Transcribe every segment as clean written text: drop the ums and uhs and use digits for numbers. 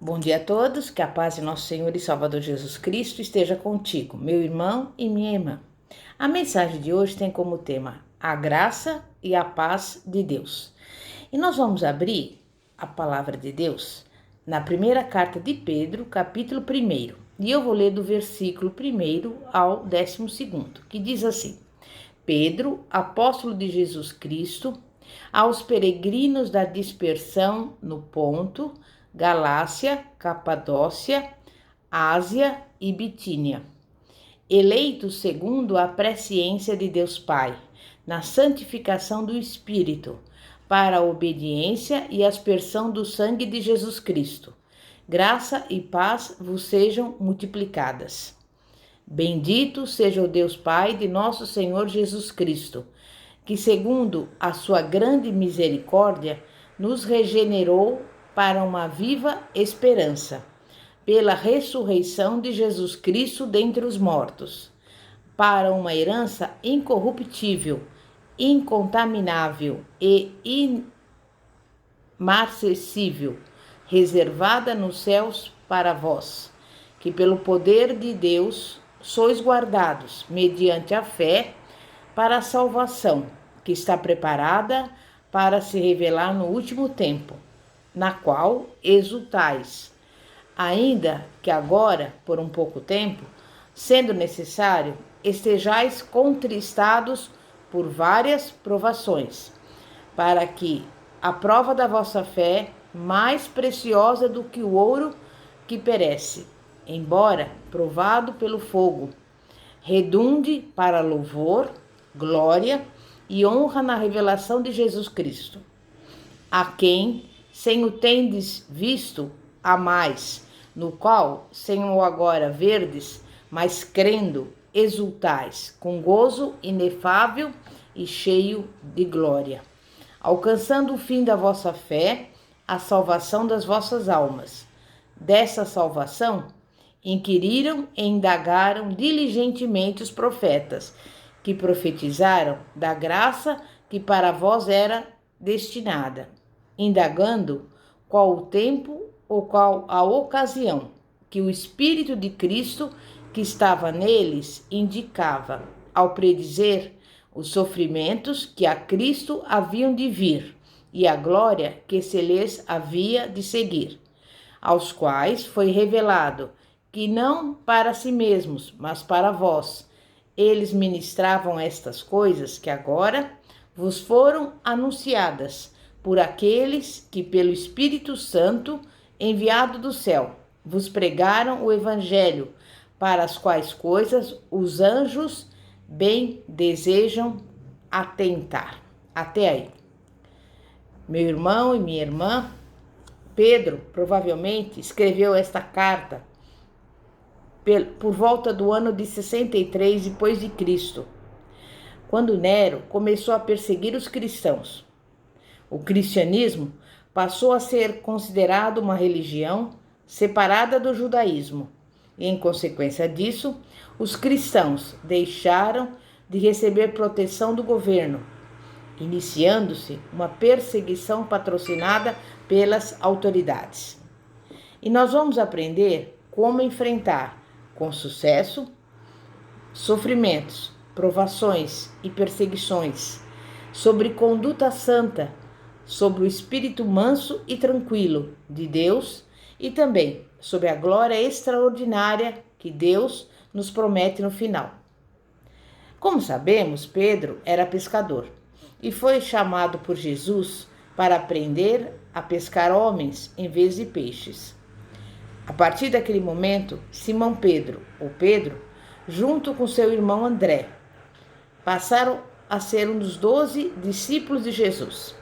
Bom dia a todos, que a paz de nosso Senhor e Salvador Jesus Cristo esteja contigo, meu irmão e minha irmã. A mensagem de hoje tem como tema a graça e a paz de Deus. E nós vamos abrir a palavra de Deus na primeira carta de Pedro, capítulo 1. E eu vou ler do versículo 1 ao 12, que diz assim: Pedro, apóstolo de Jesus Cristo, aos peregrinos da dispersão no Ponto, Galácia, Capadócia, Ásia e Bitínia, eleitos segundo a presciência de Deus Pai, na santificação do Espírito, para a obediência e aspersão do sangue de Jesus Cristo. Graça e paz vos sejam multiplicadas. Bendito seja o Deus Pai de nosso Senhor Jesus Cristo, que segundo a sua grande misericórdia nos regenerou para uma viva esperança, pela ressurreição de Jesus Cristo dentre os mortos, para uma herança incorruptível, incontaminável e imarcessível, reservada nos céus para vós, que pelo poder de Deus sois guardados, mediante a fé, para a salvação, que está preparada para se revelar no último tempo, na qual exultais, ainda que agora, por um pouco tempo, sendo necessário, estejais contristados por várias provações, para que a prova da vossa fé, mais preciosa do que o ouro que perece, embora provado pelo fogo, redunde para louvor, glória e honra na revelação de Jesus Cristo, a quem, sem o tendes visto, amais, no qual, sem o agora verdes, mas crendo, exultais, com gozo inefável e cheio de glória, alcançando o fim da vossa fé, a salvação das vossas almas. Dessa salvação, inquiriram e indagaram diligentemente os profetas, que profetizaram da graça que para vós era destinada, indagando qual o tempo ou qual a ocasião que o Espírito de Cristo que estava neles indicava, ao predizer os sofrimentos que a Cristo haviam de vir e a glória que se lhes havia de seguir, aos quais foi revelado que não para si mesmos, mas para vós, eles ministravam estas coisas que agora vos foram anunciadas por aqueles que, pelo Espírito Santo, enviado do céu, vos pregaram o Evangelho, para as quais coisas os anjos bem desejam atentar. Até aí. Meu irmão e minha irmã, Pedro provavelmente escreveu esta carta por volta do ano de 63 depois de Cristo, quando Nero começou a perseguir os cristãos. O cristianismo passou a ser considerado uma religião separada do judaísmo, e, em consequência disso, os cristãos deixaram de receber proteção do governo, iniciando-se uma perseguição patrocinada pelas autoridades. E nós vamos aprender como enfrentar com sucesso sofrimentos, provações e perseguições, sobre conduta santa, sobre o espírito manso e tranquilo de Deus e também sobre a glória extraordinária que Deus nos promete no final. Como sabemos, Pedro era pescador e foi chamado por Jesus para aprender a pescar homens em vez de peixes. A partir daquele momento, Simão Pedro, ou Pedro, junto com seu irmão André, passaram a ser um dos 12 discípulos de Jesus.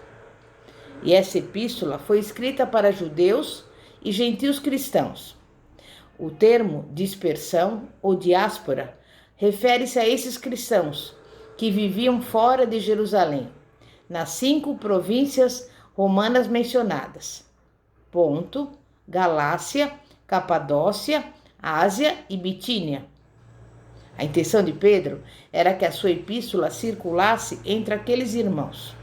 E essa epístola foi escrita para judeus e gentios cristãos. O termo dispersão ou diáspora refere-se a esses cristãos que viviam fora de Jerusalém, nas 5 províncias romanas mencionadas: Ponto, Galácia, Capadócia, Ásia e Bitínia. A intenção de Pedro era que a sua epístola circulasse entre aqueles irmãos.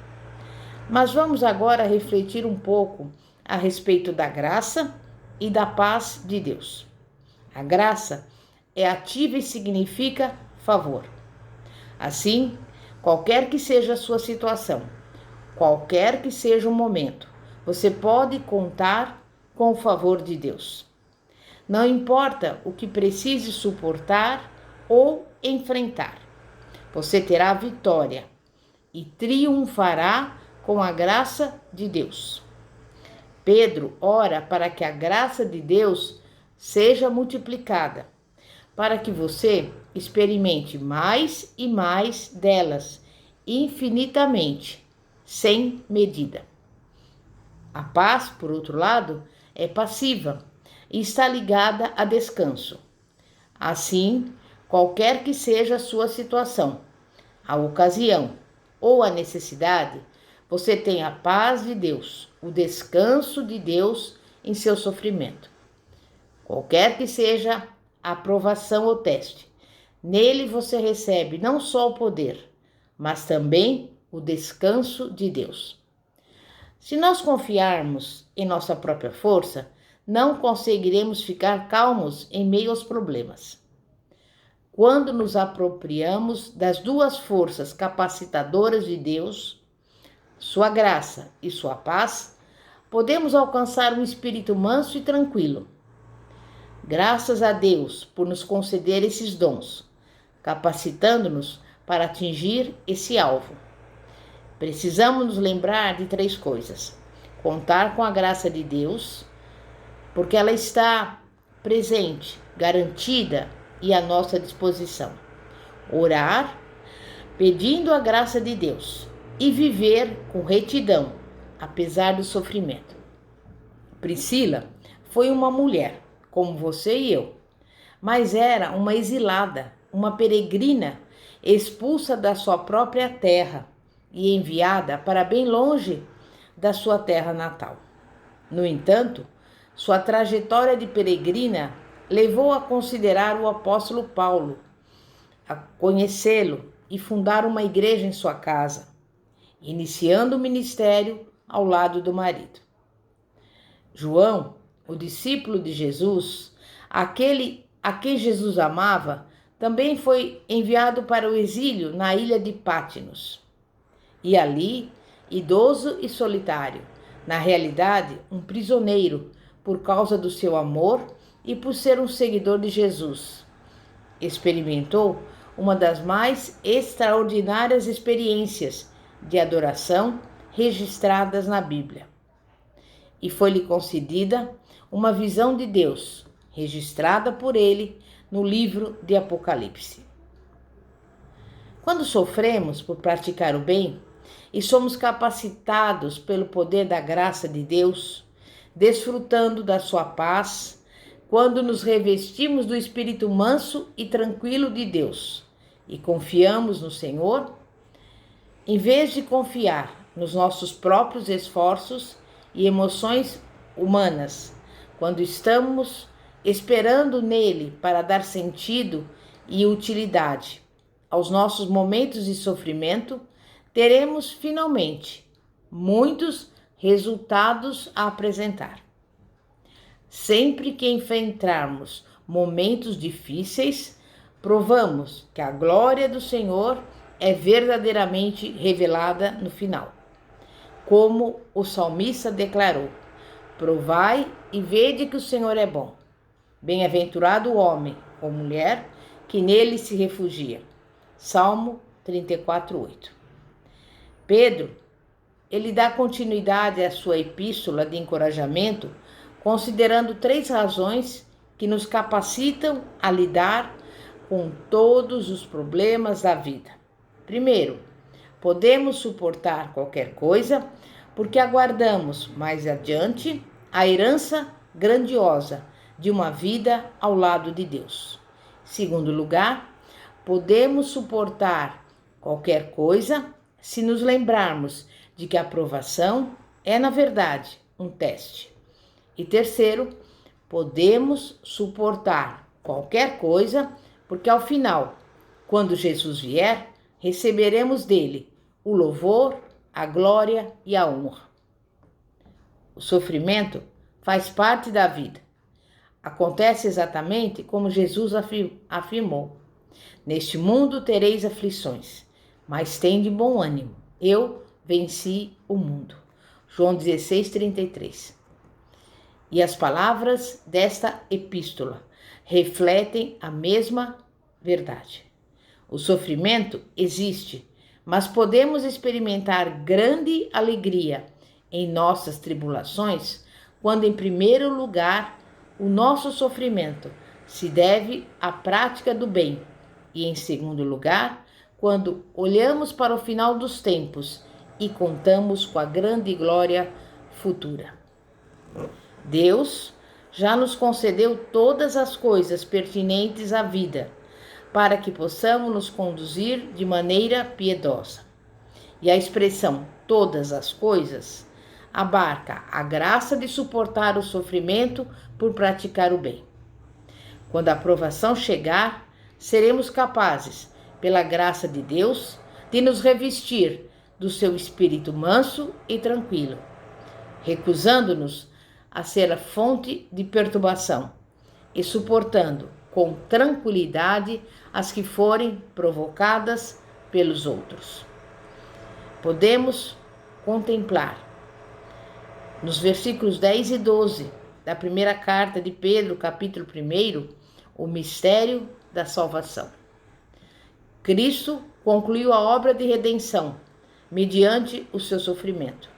Mas vamos agora refletir um pouco a respeito da graça e da paz de Deus. A graça é ativa e significa favor. Assim, qualquer que seja a sua situação, qualquer que seja o momento, você pode contar com o favor de Deus. Não importa o que precise suportar ou enfrentar, você terá vitória e triunfará com a graça de Deus. Pedro ora para que a graça de Deus seja multiplicada, para que você experimente mais e mais delas, infinitamente, sem medida. A paz, por outro lado, é passiva e está ligada a descanso. Assim, qualquer que seja a sua situação, a ocasião ou a necessidade, você tem a paz de Deus, o descanso de Deus em seu sofrimento. Qualquer que seja a aprovação ou teste, nele você recebe não só o poder, mas também o descanso de Deus. Se nós confiarmos em nossa própria força, não conseguiremos ficar calmos em meio aos problemas. Quando nos apropriamos das duas forças capacitadoras de Deus, sua graça e sua paz, podemos alcançar um espírito manso e tranquilo. Graças a Deus por nos conceder esses dons, capacitando-nos para atingir esse alvo. Precisamos nos lembrar de 3 coisas: contar com a graça de Deus, porque ela está presente, garantida e à nossa disposição. Orar, pedindo a graça de Deus e viver com retidão, apesar do sofrimento. Priscila foi uma mulher, como você e eu, mas era uma exilada, uma peregrina, expulsa da sua própria terra e enviada para bem longe da sua terra natal. No entanto, sua trajetória de peregrina levou a considerar o apóstolo Paulo, a conhecê-lo e fundar uma igreja em sua casa, iniciando o ministério ao lado do marido. João, o discípulo de Jesus, aquele a quem Jesus amava, também foi enviado para o exílio na ilha de Pátinos. E ali, idoso e solitário, na realidade um prisioneiro, por causa do seu amor e por ser um seguidor de Jesus, experimentou uma das mais extraordinárias experiências de adoração registradas na Bíblia. E foi-lhe concedida uma visão de Deus, registrada por ele no livro de Apocalipse. Quando sofremos por praticar o bem e somos capacitados pelo poder da graça de Deus, desfrutando da sua paz, quando nos revestimos do espírito manso e tranquilo de Deus e confiamos no Senhor, em vez de confiar nos nossos próprios esforços e emoções humanas, quando estamos esperando nele para dar sentido e utilidade aos nossos momentos de sofrimento, teremos finalmente muitos resultados a apresentar. Sempre que enfrentarmos momentos difíceis, provamos que a glória do Senhor é verdadeiramente revelada no final. Como o salmista declarou: provai e vede que o Senhor é bom. Bem-aventurado o homem ou mulher que nele se refugia. Salmo 34:8. Pedro, ele dá continuidade à sua epístola de encorajamento, considerando 3 razões que nos capacitam a lidar com todos os problemas da vida. Primeiro, podemos suportar qualquer coisa porque aguardamos mais adiante a herança grandiosa de uma vida ao lado de Deus. Segundo lugar, podemos suportar qualquer coisa se nos lembrarmos de que a aprovação é, na verdade, um teste. E terceiro, podemos suportar qualquer coisa porque ao final, quando Jesus vier, receberemos dele o louvor, a glória e a honra. O sofrimento faz parte da vida Acontece exatamente como Jesus afirmou: neste mundo tereis aflições, mas tende bom ânimo. Eu venci o mundo. João 16:33. E as palavras desta epístola refletem a mesma verdade. O sofrimento existe, mas podemos experimentar grande alegria em nossas tribulações quando, em primeiro lugar, o nosso sofrimento se deve à prática do bem e, em segundo lugar, quando olhamos para o final dos tempos e contamos com a grande glória futura. Deus já nos concedeu todas as coisas pertinentes à vida, para que possamos nos conduzir de maneira piedosa. E a expressão todas as coisas abarca a graça de suportar o sofrimento por praticar o bem. Quando a provação chegar, seremos capazes, pela graça de Deus, de nos revestir do seu espírito manso e tranquilo, recusando-nos a ser a fonte de perturbação e suportando com tranquilidade as que forem provocadas pelos outros. Podemos contemplar nos versículos 10 e 12 da primeira carta de Pedro, capítulo 1, o mistério da salvação. Cristo concluiu a obra de redenção mediante o seu sofrimento,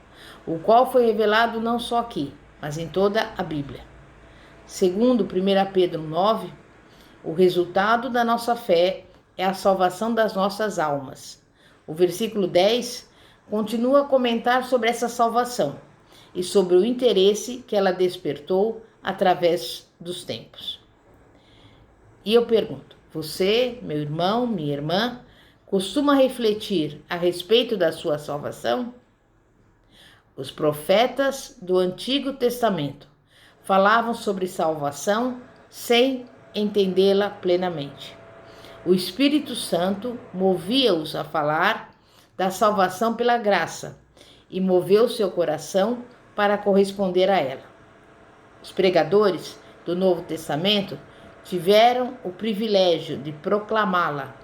o qual foi revelado não só aqui, mas em toda a Bíblia. Segundo 1 Pedro 9, o resultado da nossa fé é a salvação das nossas almas. O versículo 10 continua a comentar sobre essa salvação e sobre o interesse que ela despertou através dos tempos. E eu pergunto, você, meu irmão, minha irmã, costuma refletir a respeito da sua salvação? Os profetas do Antigo Testamento falavam sobre salvação sem entendê-la plenamente. O Espírito Santo movia-os a falar da salvação pela graça e moveu seu coração para corresponder a ela. Os pregadores do Novo Testamento tiveram o privilégio de proclamá-la,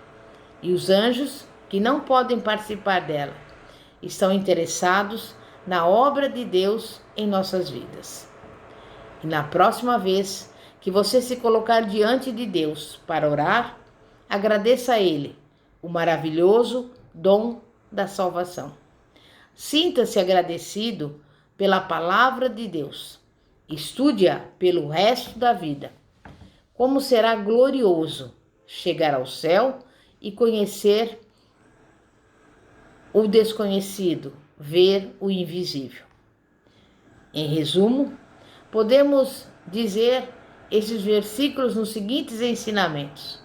e os anjos, que não podem participar dela, estão interessados na obra de Deus em nossas vidas. E na próxima vez que você se colocar diante de Deus para orar, agradeça a Ele o maravilhoso dom da salvação. Sinta-se agradecido pela palavra de Deus. Estude-a pelo resto da vida. Como será glorioso chegar ao céu e conhecer o desconhecido, ver o invisível. Em resumo, podemos dizer esses versículos nos seguintes ensinamentos: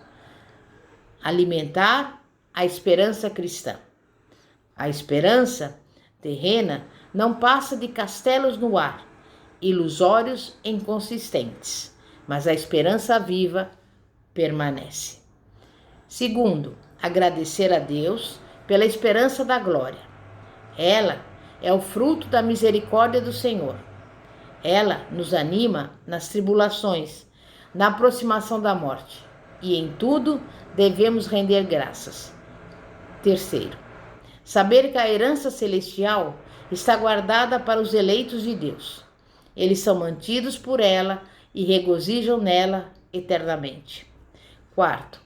alimentar a esperança cristã. A esperança terrena não passa de castelos no ar, ilusórios e inconsistentes, mas a esperança viva permanece. Segundo, agradecer a Deus pela esperança da glória. Ela é o fruto da misericórdia do Senhor. Ela nos anima nas tribulações, na aproximação da morte, e em tudo devemos render graças. Terceiro, saber que a herança celestial está guardada para os eleitos de Deus. Eles são mantidos por ela e regozijam nela eternamente. Quarto,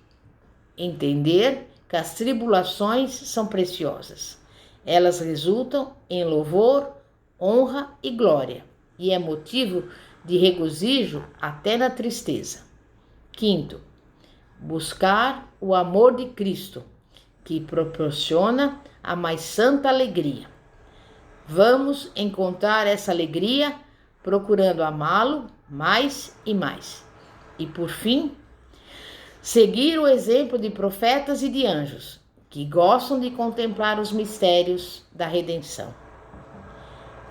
entender que as tribulações são preciosas. Elas resultam em louvor, honra e glória, e é motivo de regozijo até na tristeza. Quinto, buscar o amor de Cristo, que proporciona a mais santa alegria. Vamos encontrar essa alegria procurando amá-lo mais e mais. E por fim, seguir o exemplo de profetas e de anjos, que gostam de contemplar os mistérios da redenção.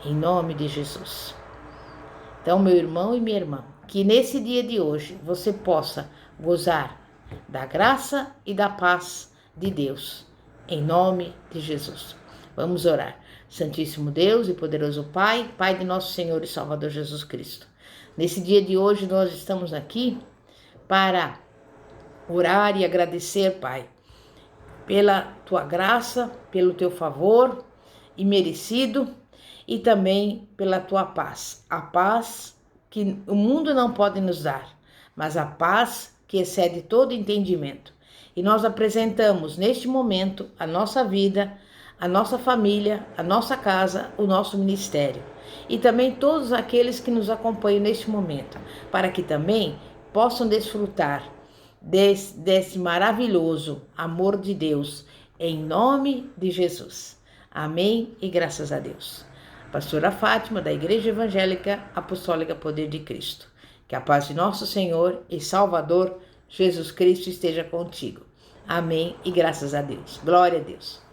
Em nome de Jesus. Então, meu irmão e minha irmã, que nesse dia de hoje você possa gozar da graça e da paz de Deus, em nome de Jesus. Vamos orar. Santíssimo Deus e poderoso Pai, Pai de nosso Senhor e Salvador Jesus Cristo, Nesse dia de hoje nós estamos aqui para orar e agradecer, Pai, pela tua graça, pelo teu favor imerecido e também pela tua paz. A paz que o mundo não pode nos dar, mas a paz que excede todo entendimento. E nós apresentamos neste momento a nossa vida, a nossa família, a nossa casa, o nosso ministério. E também todos aqueles que nos acompanham neste momento, para que também possam desfrutar desse maravilhoso amor de Deus, em nome de Jesus. Amém e graças a Deus. Pastora Fátima, da Igreja Evangélica Apostólica Poder de Cristo. Que a paz de nosso Senhor e Salvador Jesus Cristo esteja contigo. Amém e graças a Deus. Glória a Deus.